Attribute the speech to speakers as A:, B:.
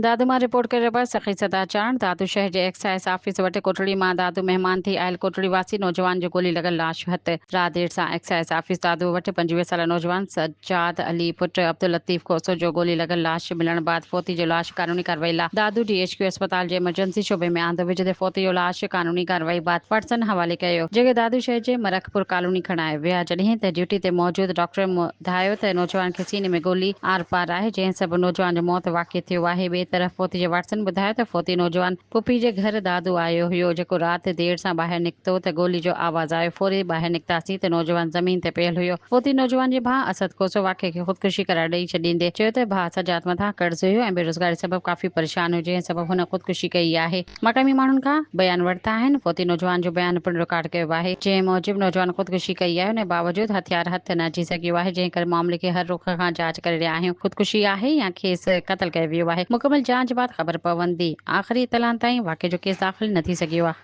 A: दादू मां रिपोर्ट करे पर सख़ी सदा चाण दादू शहर जे एक्साइज ऑफिस वटि कोठड़ी मां दादू मेहमान थी आयल कोठड़ी वासी नौजवान जो गोली लॻल लाश हथ रात देर सां एक्साइज ऑफिस दादू वटि 25 साल नौजवान सज्जाद अली पुट अब्दुल लतीफ कोसो जो गोली लॻल लाश मिलण बाद फोती जो लाश कानूनी कार्रवाई लाइ दादू DHQ अस्पताल जे इमरजेंसी शोबे में आंदो विझंदे फोती जो लाश कानूनी कार्रवाई बाद वाटसन हवाले कयो जेके दादू शहर जे मरखपुर कॉलोनी खणाए विया जॾहिं त ड्यूटी ते मौजूद डॉक्टर ॿुधायो त नौजवान खे सीने में गोली आर पार आहे जंहिं सबबि नौजवान जो मौत वाक़िअ थियो आहे। ॿिए तरफ़ फोती जे वाटसन ॿुधायो त फोती नौजवान पुपी जे घर दादू आयो हुयो जेको राति देर सां ॿाहिरि निकितो त गोली जो आवाज़ आयो फौरी ॿाहिरि निकितासीं त नौजवान ज़मीन ते पियल हुयो। फोती नौजवान जे भाउ असद कोसो वाक़िए खे ख़ुदकुशी करार ॾेई छॾींदे चयो त भाउ सजाद मथां कर्ज़ हुयो ऐं बेरोज़गारी सबबि काफ़ी परेशान हुयो जंहिं सबबि हुन ख़ुदकुशी कई आहे। मक़ामी माण्हुनि खां बयान वरिता आहिनि। फोती नौजवान जो बयान पिणु रिकॉर्ड कयो आहे जंहिं मूजिबि नौजवान ख़ुदकुशी कई आहे उन बावजूद हथियार हथ न अची सघियो आहे जंहिं करे मामले खे हर रुख खां जांच करे रहिया आहियूं। ख़ुदकुशी आहे या खेसि क़तल कयो वियो आहे मुकमल जांच बाद ख़बर पवंदी। आख़िरी इतलान ताईं वाक़िए जो केस दाख़िल न थी सघियो आहे।